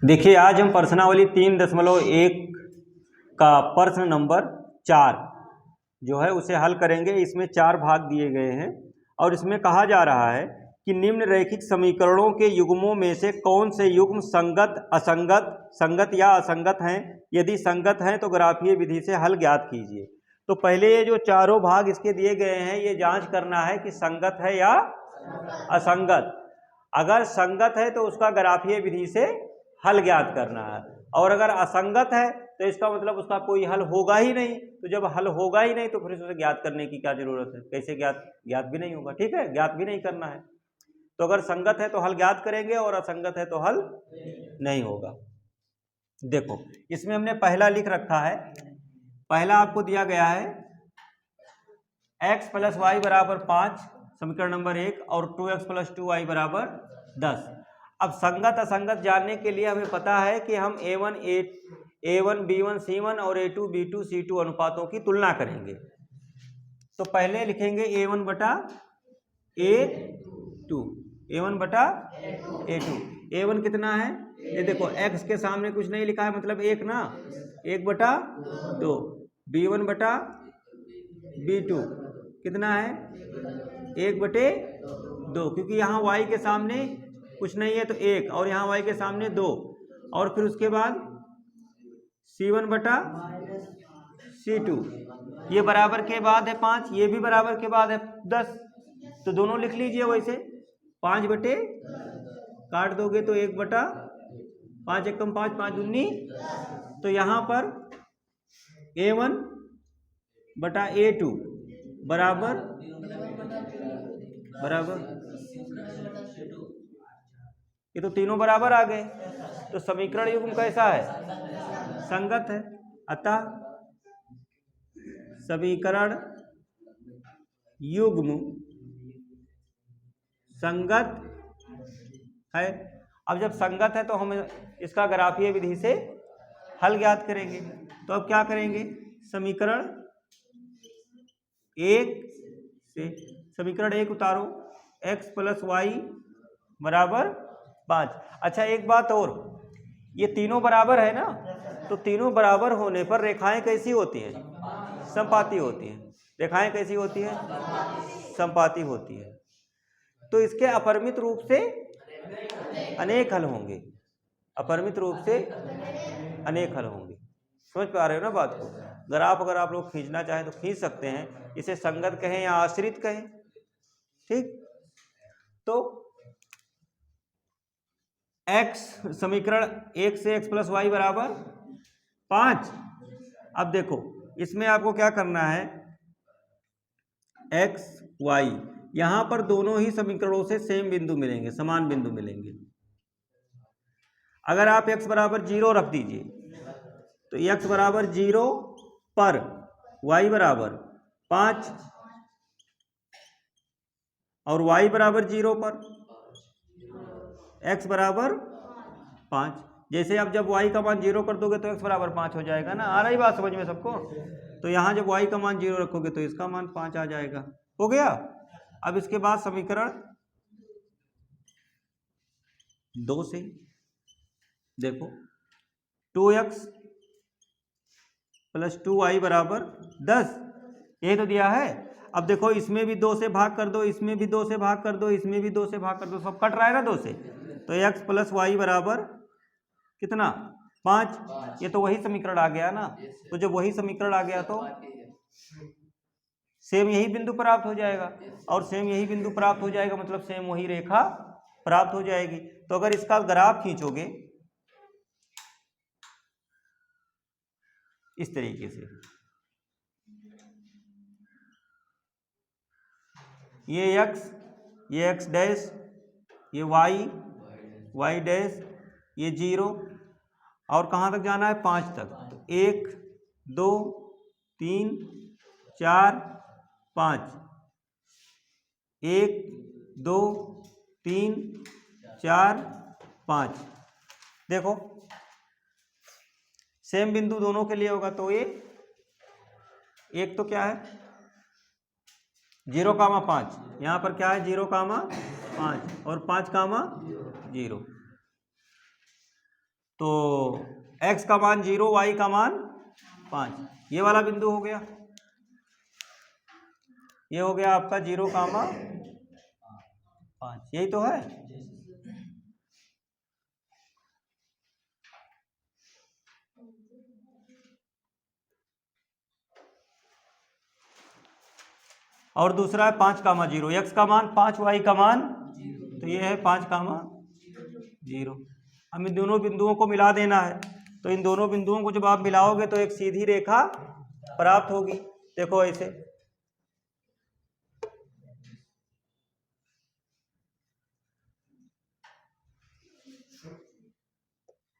देखिए आज हम प्रश्नावली 3.1 का प्रश्न नंबर 4 जो है उसे हल करेंगे। इसमें 4 भाग दिए गए हैं और इसमें कहा जा रहा है कि निम्न रैखिक समीकरणों के युग्मों में से कौन से युग्म संगत, असंगत, संगत या असंगत हैं। यदि संगत हैं तो ग्राफीय विधि से हल ज्ञात कीजिए। तो पहले ये जो चारों भाग इसके दिए गए हैं ये जांच करना है कि संगत है या असंगत। अगर संगत है तो उसका ग्राफीय विधि से हल ज्ञात करना है, और अगर असंगत है तो इसका मतलब उसका कोई हल होगा ही नहीं। तो जब हल होगा ही नहीं तो फिर उसे ज्ञात करने की क्या जरूरत है, कैसे ज्ञात भी नहीं होगा। ठीक है, ज्ञात भी नहीं करना है। तो अगर संगत है तो हल ज्ञात करेंगे और असंगत है तो हल नहीं होगा। देखो इसमें हमने पहला लिख रखा है। पहला आपको दिया गया है x + y = 5, समीकरण नंबर 1, और 2x + 2y = 10। अब संगत असंगत जानने के लिए हमें पता है कि हम a1 b1 c1 और a2 b2 c2 अनुपातों की तुलना करेंगे। तो पहले लिखेंगे a1 बटा a2, a1 बटा a2। a1 कितना है, ये देखो x के सामने कुछ नहीं लिखा है मतलब 1 ना, 1 बटा 2। b1 बटा b2 कितना है, 1 बटे 2, क्योंकि यहाँ y के सामने कुछ नहीं है तो 1, और यहाँ y के सामने 2, और फिर उसके बाद c1 बटा c2, ये बराबर के बाद है 5, ये भी बराबर के बाद है 10। तो दोनों लिख लीजिए वैसे, 5 बटे, काट दोगे तो 1 बटा 5, 1 कम 5, 5 दूनी। तो यहाँ पर a1 बटा a2 बराबर ये तो तीनों बराबर आ गए। तो समीकरण युग्म कैसा है, संगत है। अतः समीकरण युग्म संगत है। अब जब संगत है तो हम इसका ग्राफीय विधि से हल ज्ञात करेंगे। तो अब क्या करेंगे, समीकरण 1 से समीकरण 1 उतारो, x + y = 5। अच्छा एक बात और, ये तीनों बराबर है ना, तो तीनों बराबर होने पर रेखाएं कैसी होती हैं, समपाती होती हैं। रेखाएं कैसी होती हैं, समपाती होती है। तो इसके अपरिमित रूप से अनेक हल होंगे, अपरिमित रूप से अनेक हल होंगे। समझ पा रहे हो ना बात को। ग्राफ अगर आप लोग खींचना चाहें तो खींच सकते हैं, इसे संगत कहें या आश्रित कहें। ठीक, तो x समीकरण 1 से x + y = 5। अब देखो इसमें आपको क्या करना है, x y, यहां पर दोनों ही समीकरणों से सेम बिंदु मिलेंगे, समान बिंदु मिलेंगे। अगर आप x = 0 रख दीजिए तो x = 0 पर y = 5 और y = 0 पर x = 5। जैसे अब जब y का मान 0 कर दोगे तो x = 5 हो जाएगा ना। आ रही बात समझ में सबको। तो यहाँ जब y का मान 0 रखोगे तो इसका मान 5 आ जाएगा। हो गया। अब इसके बाद समीकरण 2 से देखो, 2x + 2y = 10, ये तो दिया है। अब देखो इसमें भी 2 से भाग कर दो, इसमें भी 2 से भाग कर दो, इसमें भी 2 से भाग कर दो, सब कट रहा है ना 2 से। तो x + y = कितना, 5। ये तो वही समीकरण आ गया ना। तो जब वही समीकरण आ गया तो सेम यही बिंदु प्राप्त हो जाएगा, और सेम यही बिंदु प्राप्त हो जाएगा मतलब सेम वही रेखा प्राप्त हो जाएगी। तो अगर इसका ग्राफ खींचोगे इस तरीके से, ये x, ये x डैश, ये y, y डैश, ये 0, और कहाँ तक जाना है, 5 तक। तो 1 2 3 4 5, 1 2 3 4 5। देखो सेम बिंदु दोनों के लिए होगा। तो ये एक तो क्या है 0,5, यहाँ पर क्या है 0,5 और 5,0। तो x का मान 0, y का मान 5, ये वाला बिंदु हो गया। ये हो गया आपका 0, 5, यही तो है। और दूसरा है 5, 0, x का मान 5, y का मान, तो ये है 5, 0। हम इन दोनों बिंदुओं को मिला देना है। तो इन दोनों बिंदुओं को जब आप मिलाओगे तो एक सीधी रेखा प्राप्त होगी। देखो ऐसे,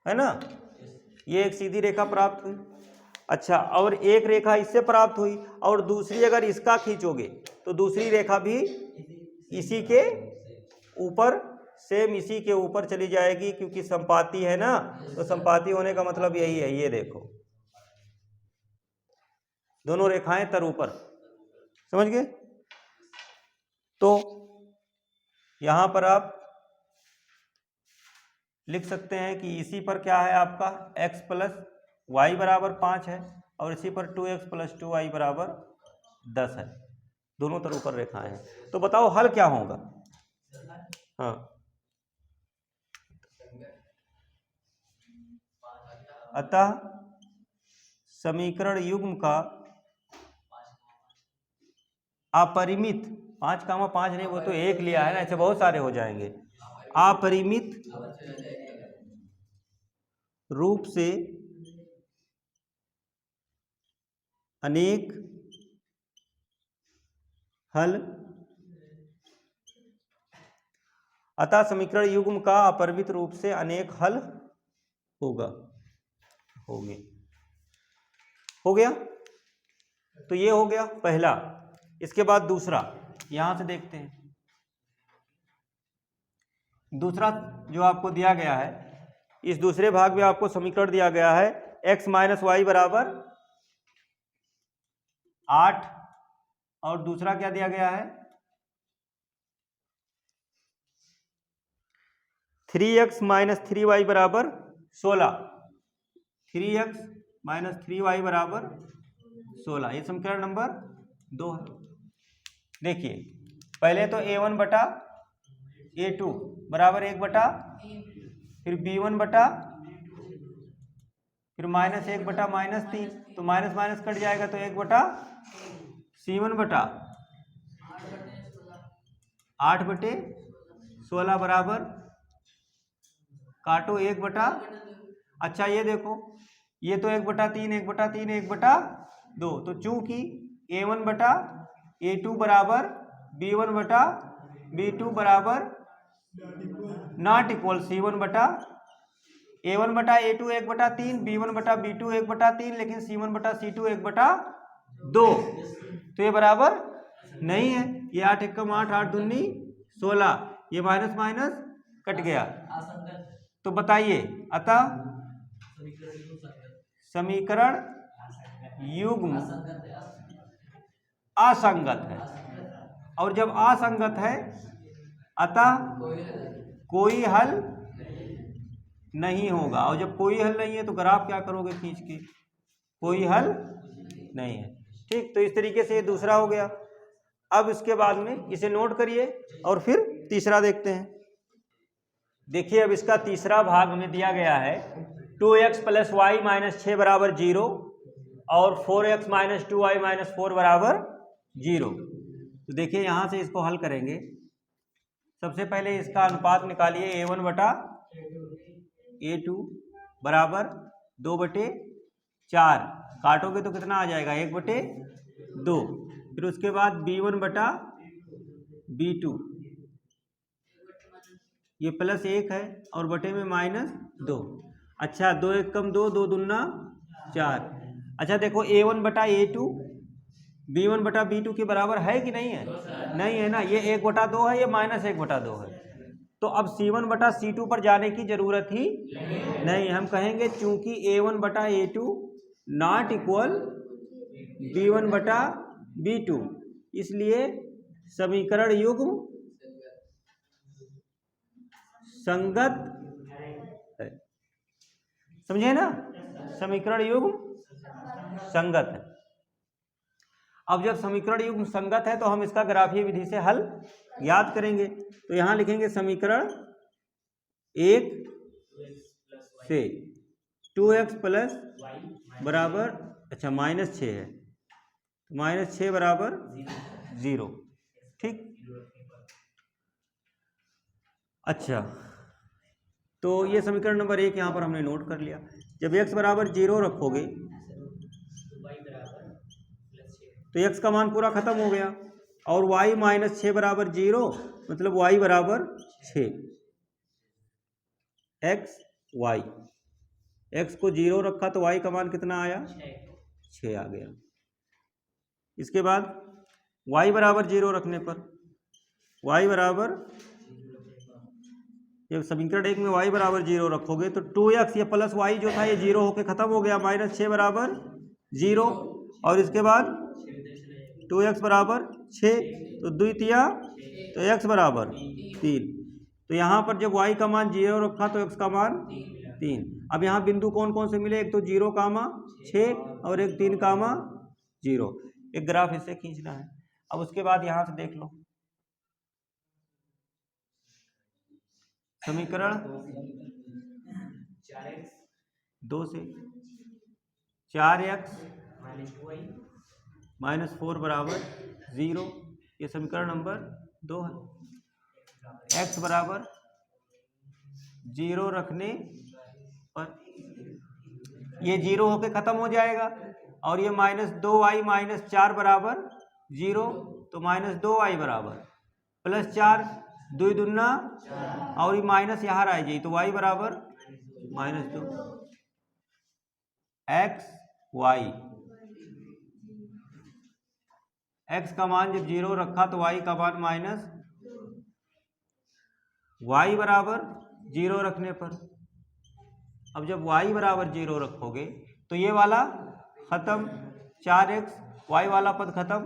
है ना, ये एक सीधी रेखा प्राप्त हुई। अच्छा, और एक रेखा इससे प्राप्त हुई, और दूसरी अगर इसका खींचोगे तो दूसरी रेखा भी इसी के ऊपर, सेम इसी के ऊपर चली जाएगी, क्योंकि संपाती है ना। तो संपाती होने का मतलब यही है, ये देखो दोनों रेखाएं तर ऊपर, समझ गए। तो यहां पर आप लिख सकते हैं कि इसी पर क्या है आपका x प्लस वाई बराबर 5 है, और इसी पर 2x प्लस 2y बराबर 10 है। दोनों तरफ ऊपर रेखाएं हैं। तो बताओ हल क्या होगा। हाँ, अतः समीकरण युग्म का अपरिमित, 5, 5 नहीं, वो तो एक लिया है ना, ऐसे बहुत सारे हो जाएंगे। अपरिमित रूप से अनेक हल, अतः समीकरण युग्म का अपरिमित रूप से अनेक हल होगा, होंगे। हो गया, तो ये हो गया पहला। इसके बाद दूसरा, यहां से देखते हैं। दूसरा जो आपको दिया गया है, इस दूसरे भाग में आपको समीकरण दिया गया है x माइनस वाई बराबर 8, और दूसरा क्या दिया गया है 3x माइनस 3y बराबर 16। 3x माइनस 3y बराबर 16, ये समीकरण नंबर 2 है। देखिए, पहले तो a1 बटा a2 बराबर 1 बटा, फिर b1 बटा, फिर माइनस 1 बटा माइनस 3, तो माइनस माइनस कट जाएगा, तो 1 बटा c1 बटा 8 बटे 16 बराबर, काटो 1 बटा, अच्छा ये देखो, ये तो 1 बटा 3, 1 बटा 3, 1 बटा 2, तो चूंकि a1 बटा a2 बराबर b1 बटा b2 बराबर नॉट इक्वल c1 बटा a1 बटा a2 1 बटा 3, b1 बटा b2 1 बटा 3, लेकिन c1 बटा c2 1 बटा 2, तो ये बराबर नहीं है। ये 8 एकम 8, 8 दूनी 16, ये माइनस माइनस कट गया। तो बताइए, अतः समीकरण युग्म असंगत है, और जब असंगत है अतः कोई हल नहीं होगा, और जब कोई हल नहीं है तो ग्राफ क्या करोगे खींच के, कोई हल नहीं है। ठीक, तो इस तरीके से ये दूसरा हो गया। अब इसके बाद में इसे नोट करिए और फिर तीसरा देखते हैं। देखिए, अब इसका तीसरा भाग में दिया गया है 2x प्लस वाई माइनस 6 बराबर 0, और 4x माइनस 2y माइनस 4 बराबर 0। तो देखिए, यहां से इसको हल करेंगे। सबसे पहले इसका अनुपात निकालिए, a1 बटा a2 बराबर 2 बटे 4, काटोगे तो कितना आ जाएगा 1 बटे 2, फिर उसके बाद b1 बटा b2, ये प्लस 1 है और बटे में माइनस 2। अच्छा, 2 एक कम 2, 2 दूना 4। अच्छा देखो, a1 बटा a2 b1 बटा b2 के बराबर है कि नहीं है, नहीं है ना, ये 1 बटा 2 है, ये माइनस 1 बटा 2 है। तो अब c1 बटा c2 पर जाने की जरूरत ही नहीं, हम कहेंगे चूंकि a1 बटा a2 नॉट इक्वल b1 बटा b2, इसलिए समीकरण युग्म संगत है। समझे ना, समीकरण युग्म संगत है। अब जब समीकरण युग्म संगत है तो हम इसका ग्राफीय विधि से हल याद करेंगे। तो यहां लिखेंगे समीकरण 1 से 2x प्लस बराबर, अच्छा -6 है, -6 बराबर 0, ठीक। अच्छा, तो ये समीकरण नंबर 1 यहाँ पर हमने नोट कर लिया। जब x बराबर 0 रखोगे तो x का मान पूरा खत्म हो गया, और y -6 बराबर 0 मतलब y बराबर 6। x को 0 रखा तो y का मान कितना आया, 6 आ गया। इसके बाद y बराबर 0 रखने पर y बराबर, जब समीकरण 1 में y बराबर 0 रखोगे तो 2x ये प्लस y जो था ये 0 होके खत्म हो गया, -6 बराबर 0, और इसके बाद 2x बराबर 6, तो द्वितीया तो x बराबर 3। तो यहाँ पर जब y का मान 0 रखा तो x का मान 3। अब यहाँ बिंदु कौन कौन से मिले, एक तो 0, 6 और एक 3, 0। एक ग्राफ इससे खींचना है। अब उसके बाद यहाँ से देख लो समीकरण 2 से 4x -4 बराबर 0, ये समीकरण नंबर 2 है। x बराबर 0 रखने पर ये 0 होके खत्म हो जाएगा, और ये -2y -4 बराबर 0, तो -2y बराबर +4, 2 दूना और ये माइनस यहाँ रह जाए तो y बराबर -2। x का मान जब 0 रखा तो y का मान y बराबर 0 रखने पर, अब जब y बराबर 0 रखोगे तो ये वाला खत्म, 4x, y वाला पद खत्म,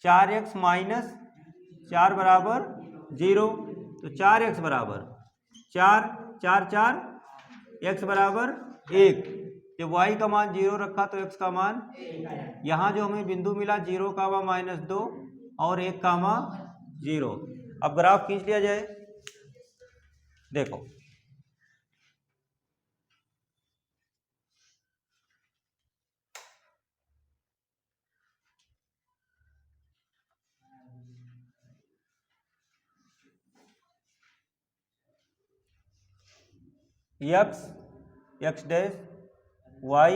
4x -4 बराबर 0, तो 4x बराबर 4, 4, 4, x बराबर 1। जब y का मान 0 रखा तो x का मान, यहाँ जो हमें बिंदु मिला 0, -2 और 1, 0। अब ग्राफ खींच लिया जाए, देखो x डैश y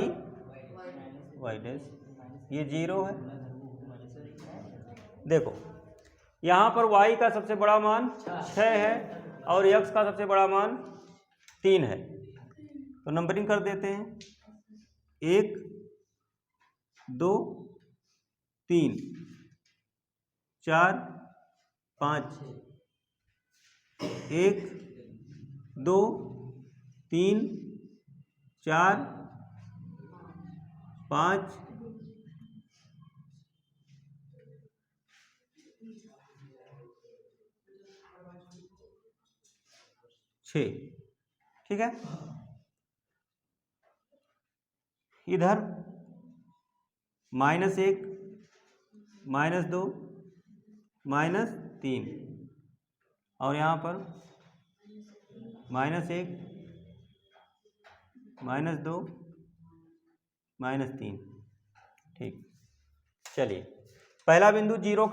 डैश, ये 0 है। देखो यहाँ पर y का सबसे बड़ा मान 6 है और x का सबसे बड़ा मान 3 है, तो नंबरिंग कर देते हैं, 1, 2, 3, 4, 5, 1, 2, 3, 4, 5, 6, ठीक है। इधर -1, -2, -3, और यहाँ पर -1, -2, -3, ठीक। चलिए पहला बिंदु 0,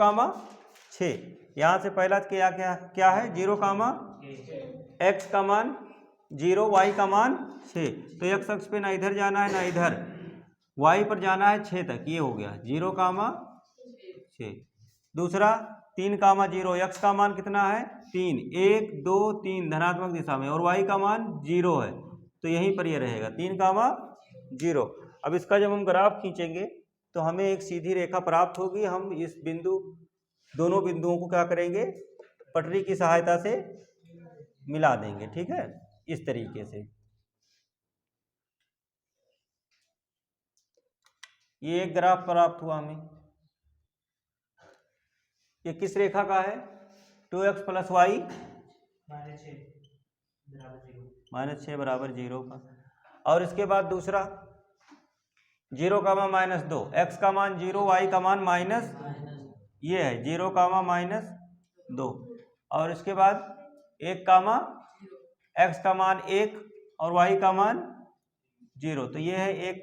6, यहाँ से पहला क्या है 0, x का मान 0, y का मान 6, तो x अक्ष पे ना इधर जाना है ना इधर, y पर जाना है 6 तक, ये हो गया 0, 6। दूसरा 3, 0, x का मान कितना है 3, 1, 2, 3 धनात्मक दिशा में, और y का मान 0 है, तो यहीं पर ये रहेगा 3, 0। अब इसका जब हम ग्राफ खींचेंगे तो हमें एक सीधी रेखा प्राप्त होगी। हम इस दोनों बिंदुओं को क्या करेंगे, पटरी की सहायता से मिला देंगे, ठीक है, इस तरीके से। ये एक ग्राफ प्राप्त हुआ हमें, ये किस रेखा का है, 2x + y -6 बराबर 0 का। और इसके बाद दूसरा 0, -2, x का मान 0, y का मान माइनस, ये है 0, -2, और इसके बाद 1, x का मान 1 और y का मान 0, तो ये है 1,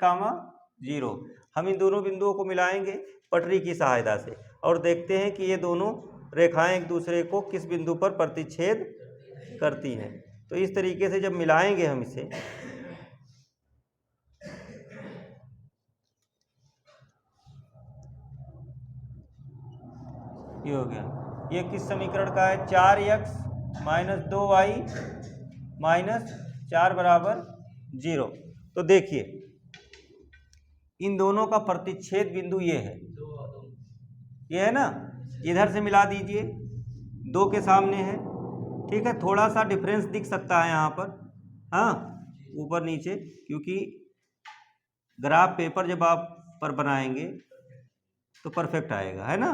0। हम इन दोनों बिंदुओं को मिलाएंगे पटरी की सहायता से और देखते हैं कि ये दोनों रेखाएं एक दूसरे को किस बिंदु पर प्रतिच्छेद करती हैं। तो इस तरीके से जब मिलाएंगे हम इसे, ये हो गया, ये किस समीकरण का है, 4x - 2y - 4 बराबर 0। तो देखिए इन दोनों का प्रतिच्छेद बिंदु ये है ना, इधर से मिला दीजिए, 2 के सामने है, ठीक है। थोड़ा सा डिफरेंस दिख सकता है यहाँ पर, हाँ, ऊपर नीचे, क्योंकि ग्राफ पेपर जब आप पर बनाएंगे तो परफेक्ट आएगा, है ना।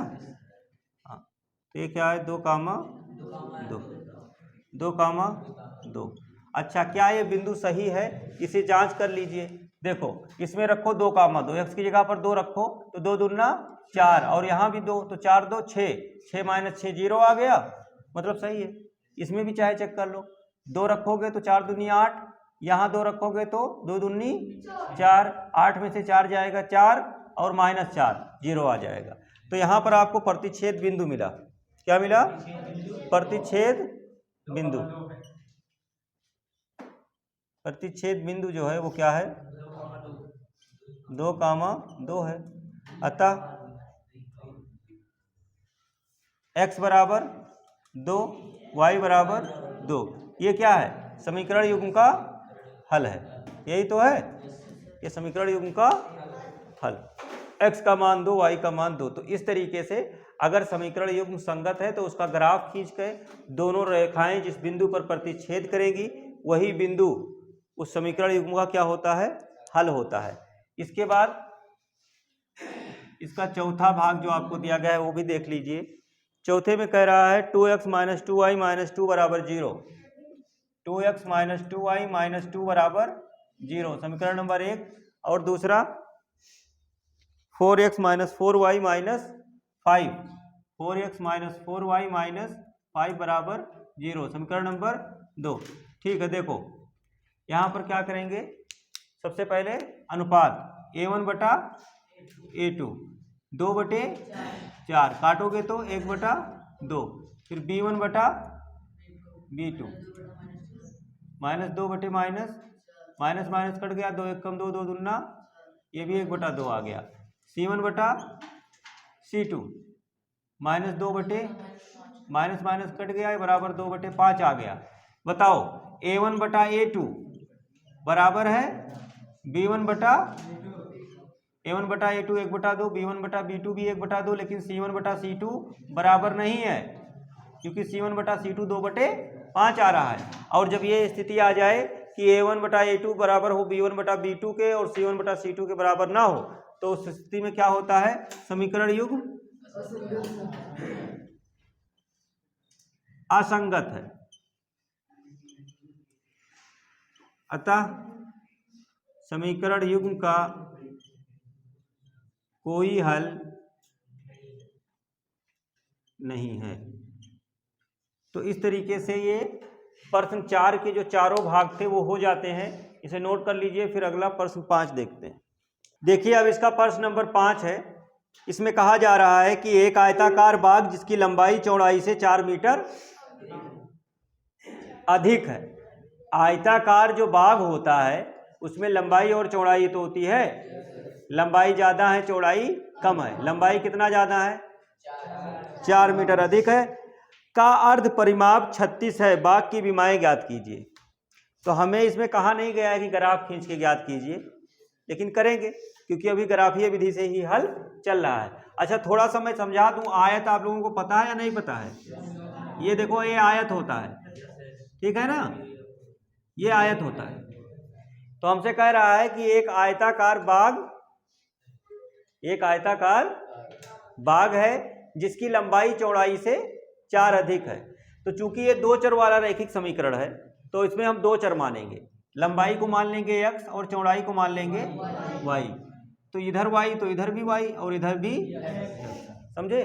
हाँ, तो ये क्या है, 2, 2। अच्छा, क्या ये बिंदु सही है, इसे जांच कर लीजिए। देखो इसमें रखो 2, 2, x की जगह पर 2 रखो तो 2 दूना 4, और यहाँ भी 2, तो 4, 2, 6, 6 - 6 0 आ गया, मतलब सही है। इसमें भी चाहे चेक कर लो, 2 रखोगे तो 4 दूनी 8, यहाँ 2 रखोगे तो 2 दूनी 4, 8 में से 4 जाएगा 4 और -4 0 आ जाएगा। तो यहाँ पर आपको प्रतिच्छेद बिंदु मिला। क्या मिला, प्रतिच्छेद बिंदु। प्रतिच्छेद बिंदु जो है वो क्या है, 2, 2 है। अतः x बराबर 2, y बराबर 2, ये क्या है, समीकरण युग्म का हल है। यही तो है, ये समीकरण युग्म का हल, x का मान 2, y का मान 2। तो इस तरीके से अगर समीकरण युग्म संगत है तो उसका ग्राफ खींच के दोनों रेखाएं जिस बिंदु पर प्रतिच्छेद करेंगी वही बिंदु उस समीकरण युग्म का क्या होता है, हल होता है। इसके बाद इसका चौथा भाग जो आपको दिया गया है वो भी देख लीजिए। चौथे में कह रहा है 2x - 2y - 2 बराबर 0, 2x - 2y - 2 बराबर 0, समीकरण नंबर 1। और दूसरा 4x - 4y - 5, 4x - 4y - 5 बराबर 0, समीकरण नंबर 2। ठीक है, देखो यहाँ पर क्या करेंगे, सबसे पहले अनुपात a1 बटा a2, 2/4, काटोगे तो 1/2, फिर b1 बटा b2, -2 माइनस कट गया, 2 1 कम 2, 2 दूना, ये भी 1/2 आ गया, c1 बटा c2, -2 माइनस कट गया, बराबर 2/5 आ गया। बताओ a1 बटा a2 बराबर है b1 बटा a1 बटा a2 1/2, b1 बटा b2 भी 1/2, लेकिन c1 बटा c2 बराबर नहीं है, क्योंकि c1 बटा c2 2/5 आ रहा है। और जब ये स्थिति आ जाए कि a1 बटा a2 बराबर हो b1 बटा b2 के और c1 बटा c2 के बराबर ना हो, तो उस स्थिति में क्या होता है, समीकरण युग्म असंगत है। अतः समीकरण युग्म का कोई हल नहीं है। तो इस तरीके से ये प्रश्न 4 के जो चारों भाग थे वो हो जाते हैं। इसे नोट कर लीजिए। फिर अगला प्रश्न 5 देखते हैं। देखिए अब इसका प्रश्न नंबर 5 है। इसमें कहा जा रहा है कि एक आयताकार बाग जिसकी लंबाई चौड़ाई से 4 मीटर अधिक है। आयताकार जो बाग होता है उसमें लंबाई और चौड़ाई तो होती है, लंबाई ज़्यादा है चौड़ाई कम है। लंबाई कितना ज़्यादा है, 4 मीटर अधिक है। का अर्ध परिमाप 36 है। बाग की विमाएं ज्ञात कीजिए। तो हमें इसमें कहा नहीं गया है कि ग्राफ खींच के ज्ञात कीजिए, लेकिन करेंगे क्योंकि अभी ग्राफीय विधि से ही हल चल रहा है। अच्छा थोड़ा सा मैं समझा दूं। आयत आप लोगों को पता है या नहीं पता है? ये देखो ये आयत होता है, ठीक है ना, ये आयत होता है। तो हमसे कह रहा है कि एक आयताकार बाग है जिसकी लंबाई चौड़ाई से 4 अधिक है। तो चूंकि ये 2 चर वाला रैखिक समीकरण है तो इसमें हम 2 चर मानेंगे, लंबाई को मान लेंगे x और चौड़ाई को मान लेंगे y। तो इधर y तो इधर भी y और इधर भी, समझे।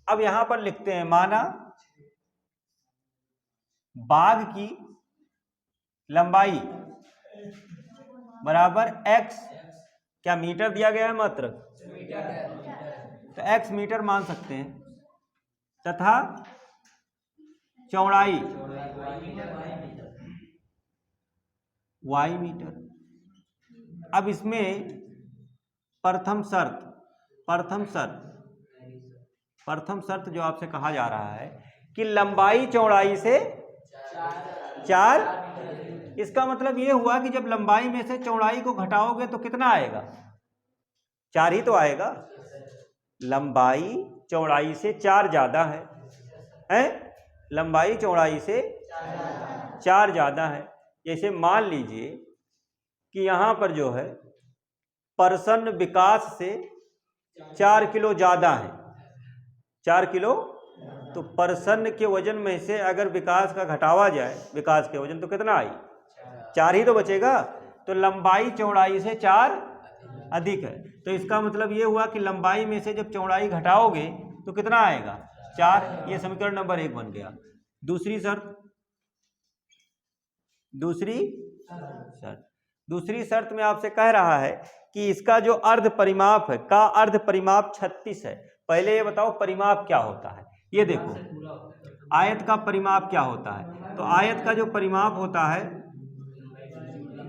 अब यहां पर लिखते हैं, माना बाघ की लंबाई बराबर x, क्या मीटर दिया गया है मात्र, तो x मीटर मान सकते हैं, तथा चौड़ाई y मीटर। अब इसमें प्रथम शर्त जो आपसे कहा जा रहा है कि लंबाई चौड़ाई से 4, इसका मतलब ये हुआ कि जब लंबाई में से चौड़ाई को घटाओगे तो कितना आएगा, 4 ही तो आएगा। लंबाई चौड़ाई से 4 ज्यादा है? लंबाई चौड़ाई से 4 ज्यादा है। जैसे मान लीजिए कि यहां पर जो है प्रसन्न विकास से 4 किलो ज्यादा है, 4 किलो, तो प्रसन्न के वजन में से अगर विकास का घटावा जाए, विकास के वजन, तो कितना आई, 4 ही तो बचेगा। तो लंबाई चौड़ाई से 4 अधिक है, तो इसका मतलब ये हुआ कि लंबाई में से जब चौड़ाई घटाओगे तो कितना आएगा, 4। ये समीकरण नंबर 1 बन गया। दूसरी शर्त में आपसे कह रहा है कि इसका जो अर्ध परिमाप है, का अर्ध परिमाप 36 है। पहले ये बताओ परिमाप क्या होता है। ये देखो आयत का परिमाप क्या होता है, तो आयत का जो परिमाप होता है,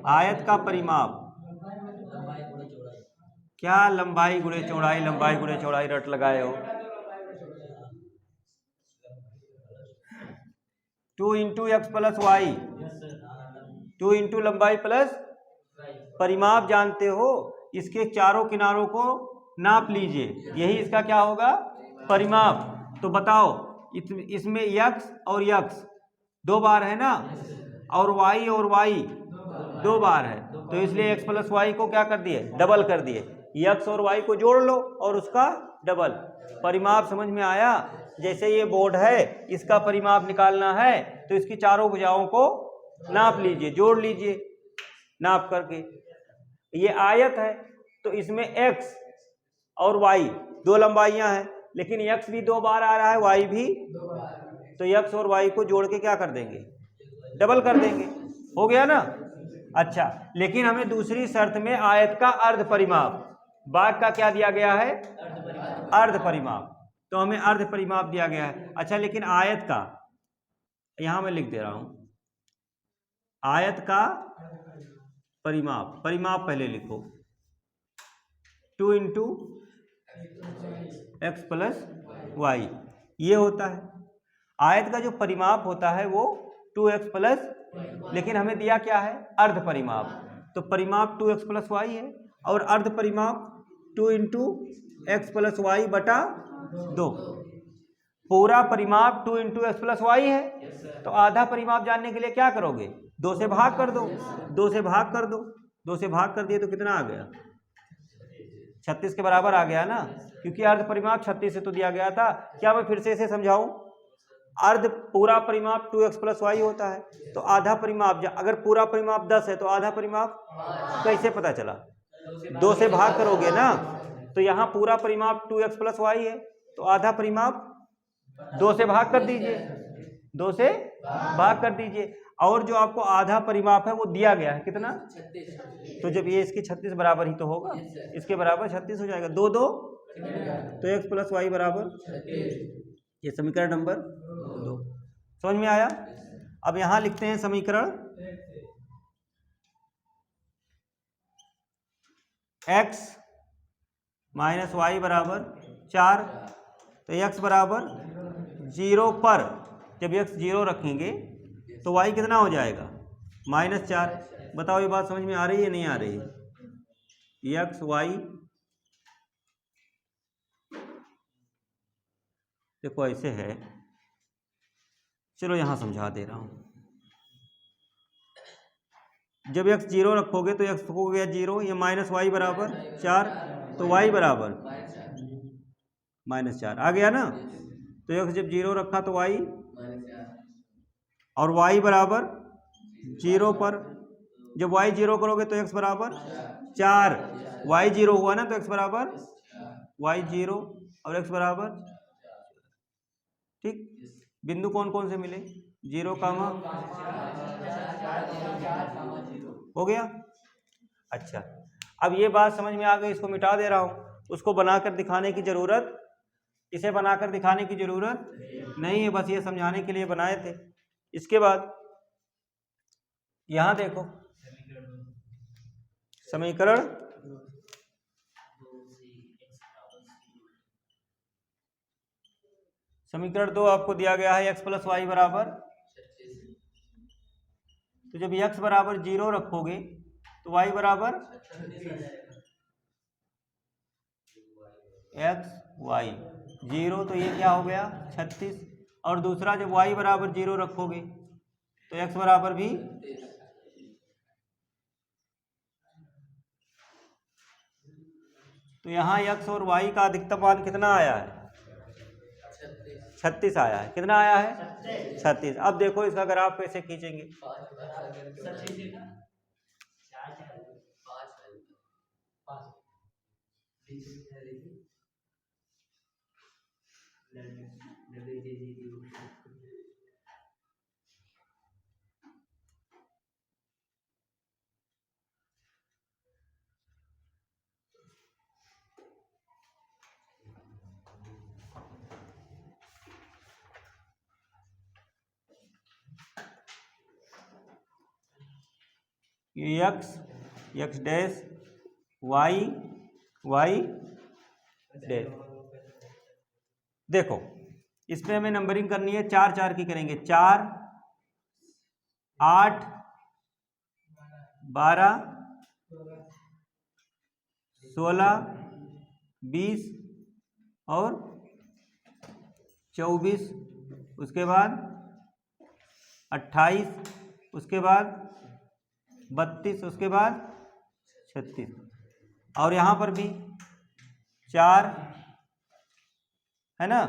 आयत का परिमाप क्या, लंबाई गुणे चौड़ाई, लंबाई गुणे चौड़ाई रट लगाए हो, 2 into x plus y, 2 into लंबाई प्लस परिमाप जानते हो, इसके चारों किनारों को नाप लीजिए, यही इसका क्या होगा, परिमाप। तो बताओ इसमें x और x 2 बार है ना, और y और y 2 बार है, तो इसलिए x प्लस वाई को क्या कर दिए, डबल कर दिए। x और y को जोड़ लो और उसका डबल। परिमाप समझ में आया। जैसे ये बोर्ड है, इसका परिमाप निकालना है तो इसकी चारों भुजाओं को नाप लीजिए, जोड़ लीजिए नाप करके। ये आयत है तो इसमें x और y 2 लंबाइयां हैं, लेकिन x भी 2 बार आ रहा है, y भी, तो x और y को जोड़ के क्या कर देंगे, डबल कर देंगे, हो गया ना। अच्छा, लेकिन हमें दूसरी शर्त में आयत का अर्ध परिमाप, बाघ का क्या दिया गया है, अर्ध परिमाप, तो हमें अर्ध परिमाप दिया गया है। अच्छा, लेकिन आयत का, यहां मैं लिख दे रहा हूं, आयत का परिमाप, परिमाप पहले लिखो, 2 इंटू एक्स प्लस वाई, ये होता है। आयत का जो परिमाप होता है वो 2x प्लस, लेकिन हमें दिया क्या है, अर्ध परिमाप, तो परिमाप 2x प्लस वाई है, और अर्ध परिमाप 2 इंटू एक्स प्लस वाई बटा 2। पूरा परिमाप 2 इंटू एक्स प्लस वाई है, तो आधा परिमाप जानने के लिए क्या करोगे, 2 से भाग कर दो, 2 से भाग कर दो, 2 से भाग कर दिए तो कितना आ गया, 36 के बराबर आ गया ना, क्योंकि अर्ध परिमाप 36 से तो दिया गया था। क्या मैं फिर से इसे समझाऊं, अर्ध पूरा परिमाप 2x प्लस वाई होता है, तो आधा परिमाप, अगर पूरा परिमाप 10 है तो आधा परिमाप कैसे पता चला, 2 से भाग करोगे ना, तो यहाँ पूरा परिमाप 2x प्लस वाई है, तो आधा परिमाप 2 से भाग कर दीजिए, 2 से भाग कर दीजिए, और जो आपको आधा परिमाप है वो दिया गया है कितना, तो जब ये इसकी 36 बराबर ही तो होगा, इसके बराबर 36 हो जाएगा, 2 2 तो x प्लस वाई बराबर, ये समीकरण नंबर 2। समझ में आया। अब यहां लिखते हैं समीकरण x माइनस वाई बराबर 4, तो x बराबर 0 पर जब x 0 रखेंगे तो y कितना हो जाएगा, -4। बताओ ये बात समझ में आ रही है नहीं आ रही है, x y, देखो ऐसे है, चलो यहां समझा दे रहा हूं। जब x 0 रखोगे तो x हो गया 0, ये माइनस वाई बराबर 4, तो y बराबर -4 आ गया ना, तो x जब 0 रखा तो y, और y बराबर 0 पर, जब y 0 करोगे तो x बराबर 4, y 0 हुआ ना तो x बराबर y 0 और x बराबर, ठीक। बिंदु कौन कौन से मिले? 0, हो गया। अच्छा, अब ये बात समझ में आ गई, इसको मिटा दे रहा हूं। उसको बनाकर दिखाने की जरूरत, इसे बनाकर दिखाने की जरूरत नहीं है, बस ये समझाने के लिए बनाए थे। इसके बाद यहां देखो समीकरण समीकरण 2 आपको दिया गया है x प्लस वाई बराबर, तो जब x बराबर 0 रखोगे तो y बराबर x y 0, तो ये क्या हो गया 36। और दूसरा जब y बराबर 0 रखोगे तो x बराबर भी, तो यहाँ x और y का अधिकतम मान कितना आया है? 36 आया है। कितना आया है? 36। अब देखो इसका ग्राफ कैसे खींचेंगे। x dash y dash. देखो इसमें हमें नंबरिंग करनी है, 4 4 की करेंगे। 4, 8, 12, 16, 20 और 24, उसके बाद 28, उसके बाद 32, उसके बाद 36। और यहाँ पर भी 4 है ना,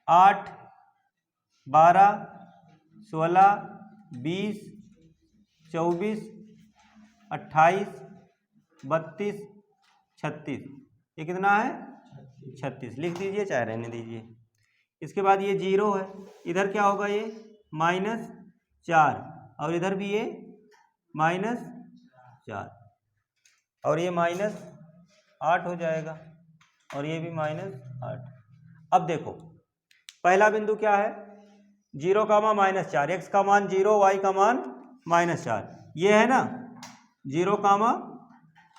8, 12, 16, 20, 24, 28, 32, 36। ये कितना है? 36 लिख दीजिए, चाहे रहने दीजिए। इसके बाद ये 0 है, इधर क्या होगा? ये -4 और इधर भी ये -4 और ये -8 हो जाएगा और ये भी -8। अब देखो पहला बिंदु क्या है? 0, -4, x का मान 0, y का मान -4, ये है ना 0,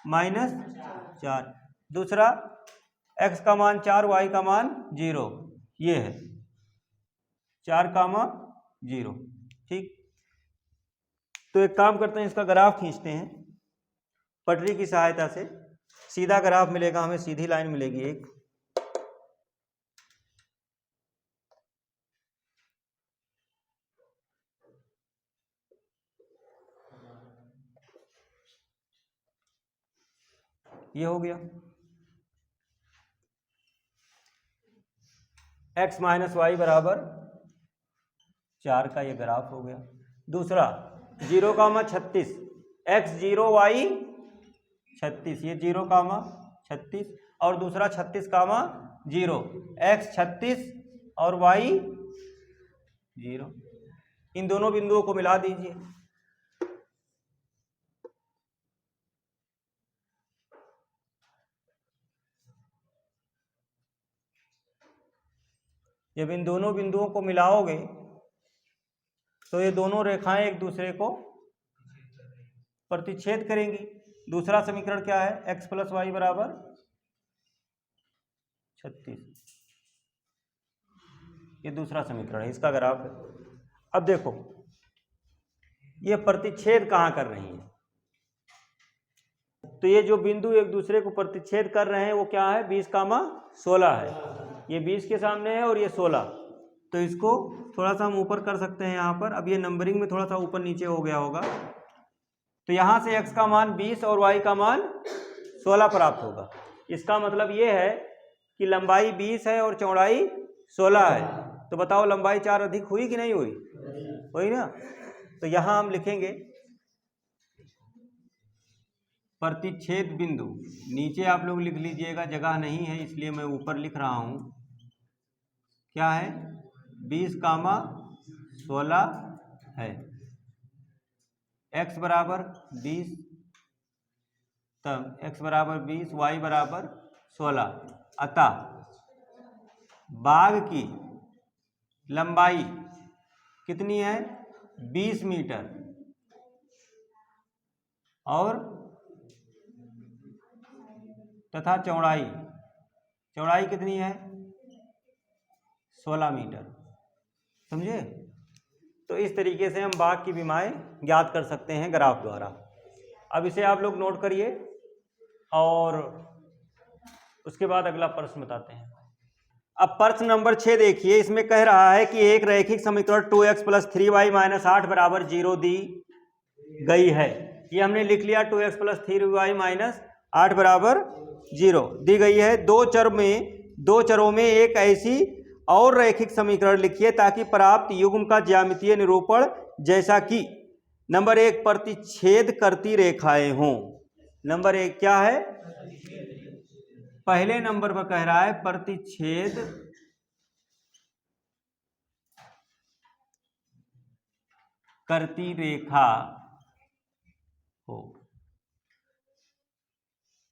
-4। दूसरा x का मान 4, y का मान 0, ये है 4, 0, ठीक। तो एक काम करते हैं, इसका ग्राफ खींचते हैं पटरी की सहायता से। सीधा ग्राफ मिलेगा हमें, सीधी लाइन मिलेगी एक। ये हो गया x माइनस वाई बराबर 4 का ये ग्राफ हो गया। दूसरा 0, 36, x 0, y 36, ये 0, 36 और दूसरा 36, 0, x 36 और y 0। इन दोनों बिंदुओं को मिला दीजिए। जब इन दोनों बिंदुओं को मिलाओगे तो ये दोनों रेखाएं एक दूसरे को प्रतिच्छेद करेंगी। दूसरा समीकरण क्या है? x प्लस वाई बराबर 36, ये दूसरा समीकरण है, इसका ग्राफ है। अब देखो ये प्रतिच्छेद कहाँ कर रही है? तो ये जो बिंदु एक दूसरे को प्रतिच्छेद कर रहे हैं वो क्या है? 20, 16 है। ये 20 के सामने है और ये 16, तो इसको थोड़ा सा हम ऊपर कर सकते हैं यहाँ पर। अब ये नंबरिंग में थोड़ा सा ऊपर नीचे हो गया होगा, तो यहाँ से x का मान 20 और y का मान 16 प्राप्त होगा। इसका मतलब ये है कि लंबाई 20 है और चौड़ाई 16 है। तो बताओ लंबाई 4 अधिक हुई कि नहीं हुई? हुई ना। तो यहाँ हम लिखेंगे प्रतिच्छेद बिंदु, नीचे आप लोग लिख लीजिएगा, जगह नहीं है इसलिए मैं ऊपर लिख रहा हूं, क्या है 20, 16 है। x बराबर 20, तब x बराबर 20, y बराबर 16। अतः बाग की लंबाई कितनी है 20 मीटर और तथा चौड़ाई कितनी है 16 मीटर। समझे? तो इस तरीके से हम बाग की विमाएं ज्ञात कर सकते हैं ग्राफ द्वारा। अब इसे आप लोग नोट करिए और उसके बाद अगला प्रश्न बताते हैं। अब प्रश्न नंबर 6 देखिए, इसमें कह रहा है कि एक रैखिक समीकरण 2x + 3y - 8 = 0 दी गई है। ये हमने लिख लिया, 2x + 3y - 8 = 0 दी गई है। दो चरों में एक ऐसी और रैखिक समीकरण लिखिए ताकि प्राप्त युग्म का ज्यामितीय निरूपण जैसा कि नंबर 1 प्रतिच्छेद करती रेखाएं हों। नंबर 1 क्या है? पहले नंबर पर कह रहा है प्रतिच्छेद करती रेखा हो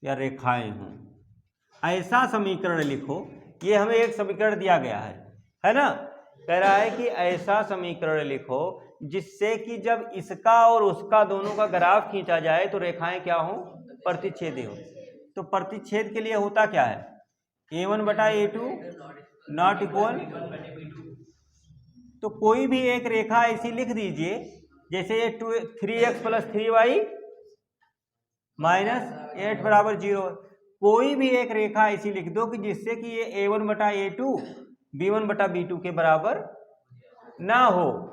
या रेखाएं हों, ऐसा समीकरण लिखो। ये हमें एक समीकरण दिया गया है ना? कह रहा है कि ऐसा समीकरण लिखो जिससे कि जब इसका और उसका दोनों का ग्राफ खींचा जाए तो रेखाएं क्या हो? प्रतिच्छेदी हो। तो प्रतिच्छेद के लिए होता क्या है? a1/a2 नॉट इक्वल, तो कोई भी एक रेखा ऐसी लिख दीजिए, जैसे ये 3x + 3y - 8 = 0। कोई भी एक रेखा ऐसी लिख दो कि जिससे कि ये a1/a2 b1/b2 के बराबर ना हो,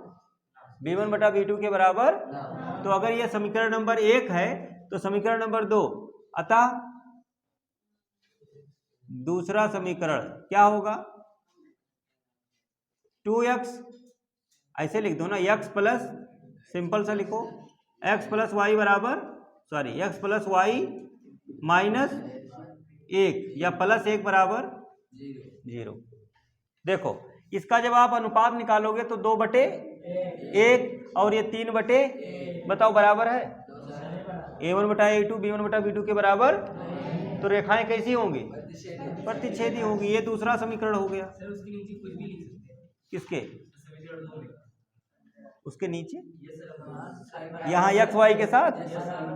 b1/b2 के बराबर। तो अगर ये समीकरण नंबर 1 है तो समीकरण नंबर 2, अतः दूसरा समीकरण क्या होगा? 2x, ऐसे लिख दो ना, x प्लस, सिंपल सा लिखो, x + y बराबर, x + y - 1 या +1 बराबर 0। देखो इसका जब आप अनुपात निकालोगे तो 2/1 और ये 3/, बताओ बराबर है a1/a2 b1/b2 के बराबर। तो रेखाएं कैसी होंगी? प्रतिच्छेदी होंगी। ये दूसरा समीकरण हो गया। किसके? उसके नीचे यहाँ x y के साथ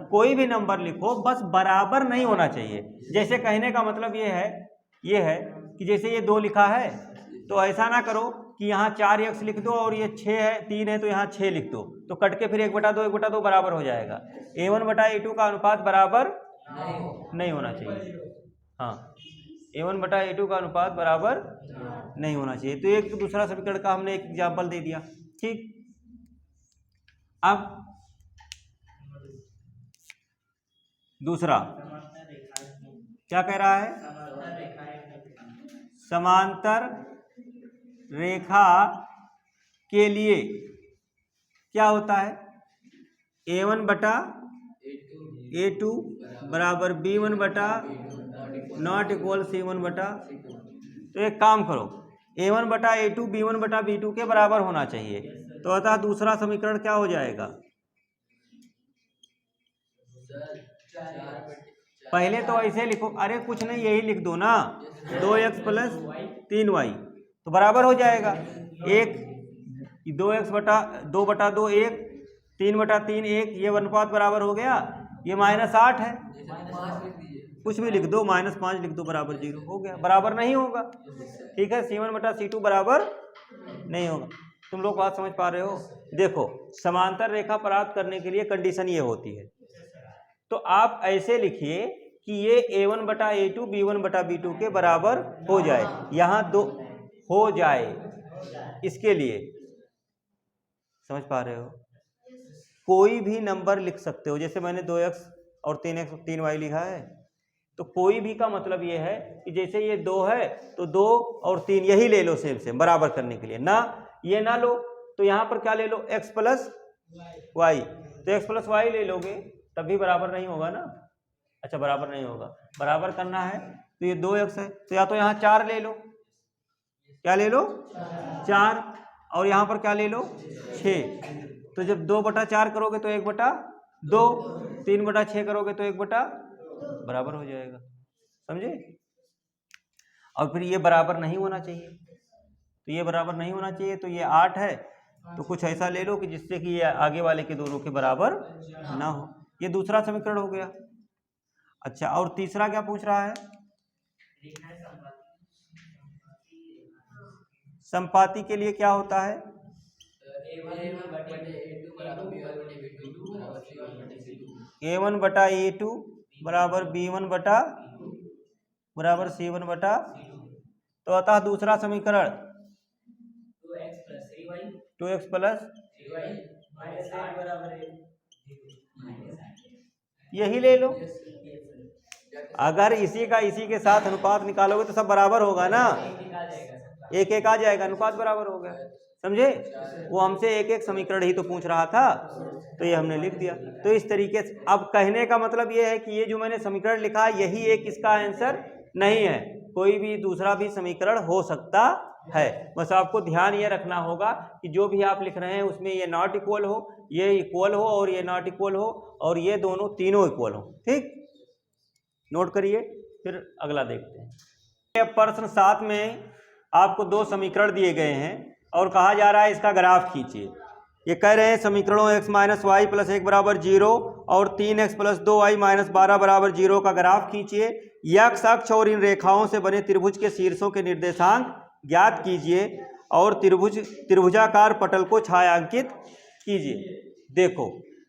कोई भी नंबर लिखो, बस बराबर नहीं होना चाहिए। जैसे कहने का मतलब ये है कि जैसे ये 2 लिखा है तो ऐसा ना करो कि यहाँ 4x लिख दो और ये 6 है, 3 है तो यहाँ 6 लिख दो, तो कट के फिर 1/2 बराबर हो जाएगा। a1/a2 का अनुपात बराबर नहीं होना चाहिए। हाँ, a1/a2 का अनुपात बराबर नहीं होना चाहिए। तो एक दूसरा समीकरण का हमने एक एग्जाम्पल दे दिया। ठीक, अब दूसरा क्या कह रहा है? समांतर रेखा के लिए क्या होता है? a1/a2 बराबर b1/ नॉट इक्वल c1/। तो एक काम करो, a1/a2 b1/b2 के बराबर होना चाहिए। तो अतः दूसरा समीकरण क्या हो जाएगा? पहले तो ऐसे लिखो, अरे कुछ नहीं, यही लिख दो ना, 2x + 3y तो बराबर हो जाएगा। 1 2x/2 1, 3/3 1, ये अनुपात बराबर हो गया। ये -8 है, कुछ भी लिख दो, -5 लिख दो, बराबर 0 हो गया। बराबर नहीं होगा, ठीक है, c1/c2 बराबर नहीं होगा। तुम लोग बात समझ पा रहे हो? देखो, समांतर रेखा प्राप्त करने के लिए कंडीशन ये होती है। तो आप ऐसे लिखिए कि ये a1/a2 b1/b2 के बराबर हो जाए, यहाँ 2 हो जाए, इसके लिए समझ पा रहे हो? कोई भी नंबर लिख सकते हो, जैसे मैंने 2x और 3x 3y लिखा है, तो कोई भी का मतलब ये है कि जैसे ये 2 है तो 2 और 3 यही ले लो सेम बराबर करने के लिए ना, ये ना लो तो यहाँ पर क्या ले लो? x + y। तो x + y ले लोगे तब भी बराबर नहीं होगा ना, अच्छा बराबर नहीं होगा, बराबर करना है तो ये 2x है, तो या तो यहाँ 4 ले लो, क्या ले लो 4, और यहाँ पर क्या ले लो 6। तो जब 2/4 करोगे तो 1/2, 3/6 करोगे तो 1/, बराबर हो जाएगा, समझे। और फिर ये बराबर नहीं होना चाहिए, तो ये बराबर नहीं होना चाहिए, तो ये 8 है, तो कुछ ऐसा ले लो कि जिससे कि ये आगे वाले के दोनों के बराबर ना हो। ये दूसरा समीकरण हो गया। अच्छा, और तीसरा क्या पूछ रहा है, संपाती के लिए क्या होता है, A1/A2 बराबर B1 बराबर C1/, तो अतः दूसरा समीकरण 2x प्लस यही ले लो। अगर इसी का इसी के साथ अनुपात निकालोगे तो सब बराबर होगा ना, एक एक आ जाएगा, अनुपात बराबर हो गया, समझे। वो हमसे एक एक समीकरण ही तो पूछ रहा था, तो ये हमने लिख दिया। तो इस तरीके से अब कहने का मतलब ये है कि ये जो मैंने समीकरण लिखा यही एक इसका आंसर नहीं है, कोई भी दूसरा भी समीकरण हो सकता है। बस आपको ध्यान ये रखना होगा कि जो भी आप लिख रहे हैं उसमें ये नॉट इक्वल हो, ये इक्वल हो और ये नॉट इक्वल हो, और ये दोनों तीनों इक्वल हो। ठीक, नोट करिए, फिर अगला देखते हैं। प्रश्न 7 में आपको 2 समीकरण दिए गए हैं और कहा जा रहा है इसका ग्राफ खींचिए। ये कह रहे हैं समीकरणों x माइनस वाई प्लस 1 बराबर 0 और 3x प्लस 2y माइनस 12 बराबर 0 का ग्राफ खींचिए। यक्ष अक्ष और इन रेखाओं से बने त्रिभुज के शीर्षों के निर्देशांक ज्ञात कीजिए और त्रिभुजाकार पटल को छायांकित कीजिए। देखो,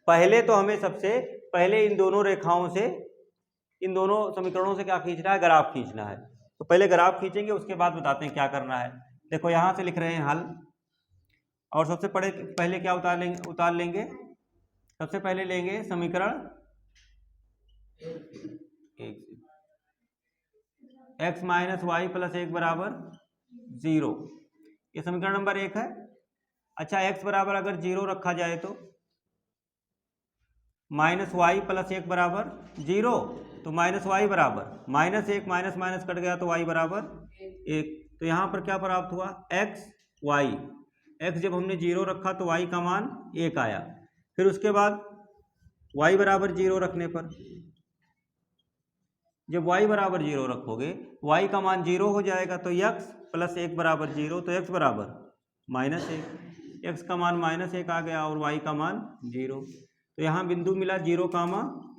पहले तो हमें सबसे पहले इन दोनों रेखाओं से, इन दोनों समीकरणों से क्या खींचना है, ग्राफ खींचना है। तो पहले ग्राफ खींचेंगे, उसके बाद बताते हैं क्या करना है। देखो यहां से लिख रहे हैं हल, और सबसे पहले क्या उतार लेंगे, सबसे पहले लेंगे समीकरण x माइनस वाई प्लस 1 बराबर 0, ये समीकरण नंबर 1 है। अच्छा, x बराबर अगर 0 रखा जाए तो माइनस वाई प्लस 1 बराबर 0, तो माइनस वाई बराबर माइनस 1, माइनस माइनस कट गया तो y बराबर 1। तो यहाँ पर क्या प्राप्त हुआ, x y, x जब हमने 0 रखा तो y का मान 1 आया। फिर उसके बाद y बराबर 0 रखने पर, जब y बराबर 0 रखोगे y का मान 0 हो जाएगा, तो x प्लस 1 बराबर 0, तो x बराबर -1, x का मान -1 आ गया और y का मान 0। तो यहाँ बिंदु मिला 0,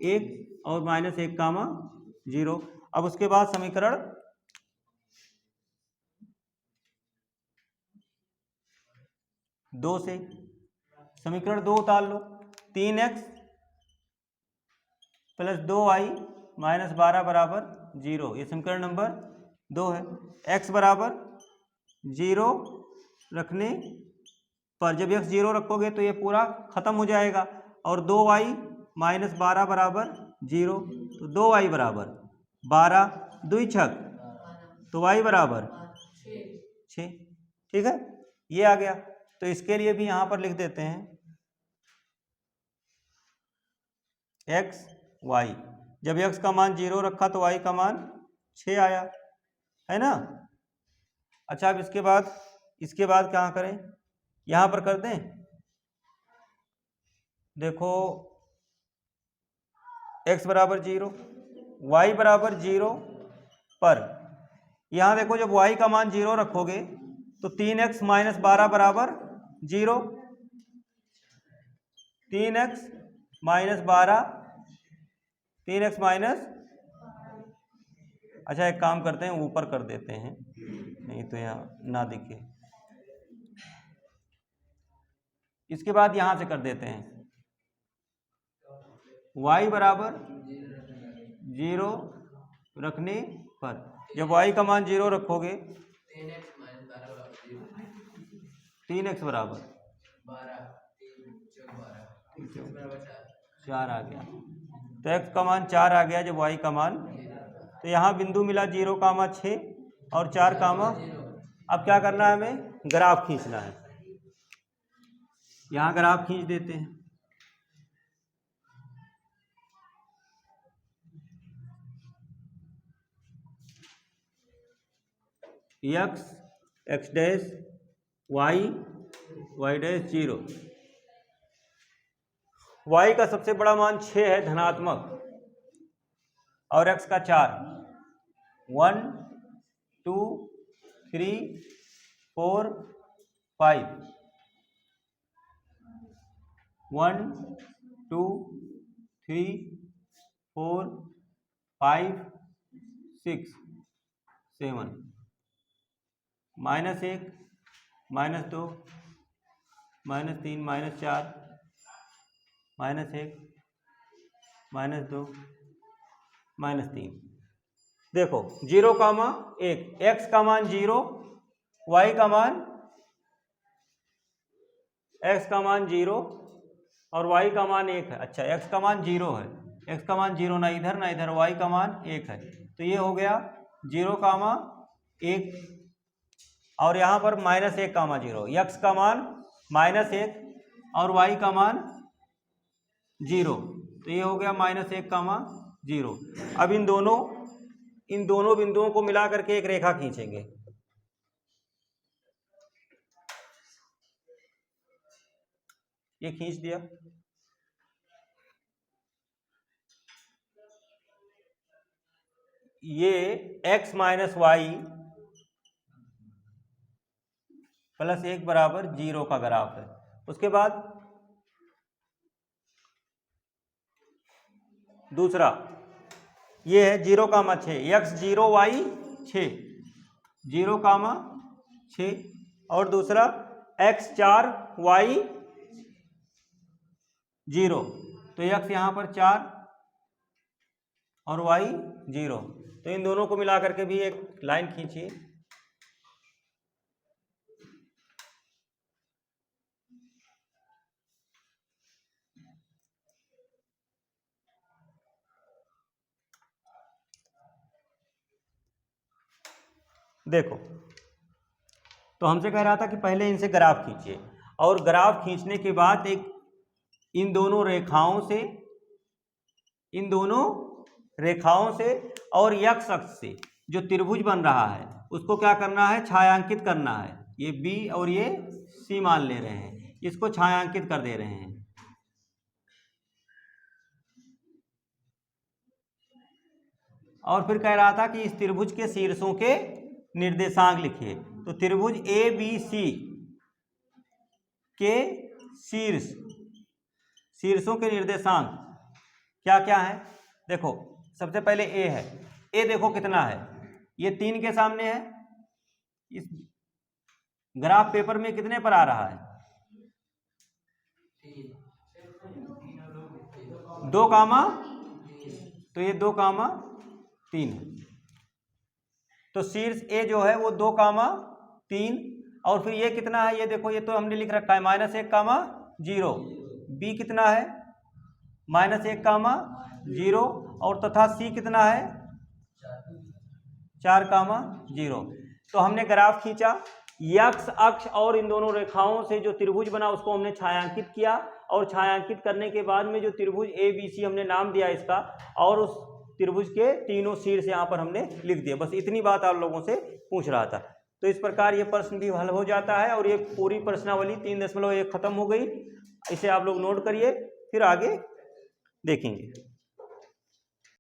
1 और -1, 0। अब उसके बाद समीकरण 2 से, समीकरण 2 उतार लो, 3x प्लस 2y माइनस 12 बराबर 0, ये समीकरण नंबर 2 है। x बराबर 0 रखने पर, जब x 0 रखोगे तो ये पूरा खत्म हो जाएगा, और 2y माइनस 12 बराबर 0, तो 2y बराबर 12, 2 छक, तो y बराबर 6। ठीक है, ये आ गया। तो इसके लिए भी यहाँ पर लिख देते हैं x y, जब x का मान 0 रखा तो y का मान 6 आया, है ना। अच्छा, अब इसके बाद क्या करें, यहाँ पर कर दें। देखो x बराबर 0, y बराबर 0 पर, यहाँ देखो जब y का मान 0 रखोगे तो 3x माइनस 12 बराबर 0, 3x माइनस 12, 3x माइनस, अच्छा एक काम करते हैं, ऊपर कर देते हैं, नहीं तो यहाँ ना दिखे। इसके बाद यहाँ से कर देते हैं y बराबर 0 रखने पर, जब y का मान 0 रखोगे 3x बराबर 4 आ गया, तो x का मान 4 आ गया जब y का मान, तो यहाँ बिंदु मिला 0, 6 और 4, अब क्या करना है, हमें ग्राफ खींचना है। यहाँ ग्राफ खींच देते हैं। X x dash y y dash 0। वाई का सबसे बड़ा मान 6 है धनात्मक और एक्स का 4। 1 2 3 4 5। 1 2 3 4 5 6 7। -1 -2 -3 -4 -1 -2 -3। देखो 0, 1, x का मान 0, y का मान x का मान 0 और y का मान 1 है। अच्छा, x का मान 0 है, x का मान 0 ना इधर ना इधर, y का मान 1 है। तो ये हो गया 0, 1 और यहाँ पर -1, 0। x का मान -1 और y का मान 0, तो ये हो गया -1, 0। अब इन दोनों बिंदुओं को मिला करके एक रेखा खींचेंगे। ये खींच दिया। ये x - y + 1 = 0 का ग्राफ है। उसके बाद दूसरा ये है 0, 6, x 0 y 6, 0, 6 और दूसरा x 4 y 0, तो x यहाँ पर 4 और y 0, तो इन दोनों को मिला करके भी एक लाइन खींचिए। देखो, तो हमसे कह रहा था कि पहले इनसे ग्राफ खींचिए और ग्राफ खींचने के बाद इन दोनों रेखाओं से और x अक्ष से जो त्रिभुज बन रहा है उसको क्या करना है, छायांकित करना है। ये B और ये C मान ले रहे हैं, इसको छायांकित कर दे रहे हैं। और फिर कह रहा था कि इस त्रिभुज के शीर्षों के निर्देशांक लिखिए। तो त्रिभुज ABC के शीर्षों के निर्देशांक क्या क्या है? देखो, सबसे पहले A है। A देखो कितना है, ये 3 के सामने है। इस ग्राफ पेपर में कितने पर आ रहा है? 2, तो ये 2, 3 है। तो शीर्ष A जो है वो 2, 3 और फिर ये कितना है, ये देखो, ये तो हमने लिख रखा है -1, 0। B कितना है? -1, 0 और तथा C कितना है? 4, 0। तो हमने ग्राफ खींचा, x अक्ष और इन दोनों रेखाओं से जो त्रिभुज बना उसको हमने छायांकित किया और छायांकित करने के बाद में जो त्रिभुज ABC हमने नाम दिया इसका, और उस त्रिभुज के तीनों शीर्ष यहाँ पर हमने लिख दिया। बस इतनी बात आप लोगों से पूछ रहा था। तो इस प्रकार ये प्रश्न भी हल हो जाता है और ये पूरी प्रश्नावली 3.1 खत्म हो गई। इसे आप लोग नोट करिए, फिर आगे देखेंगे।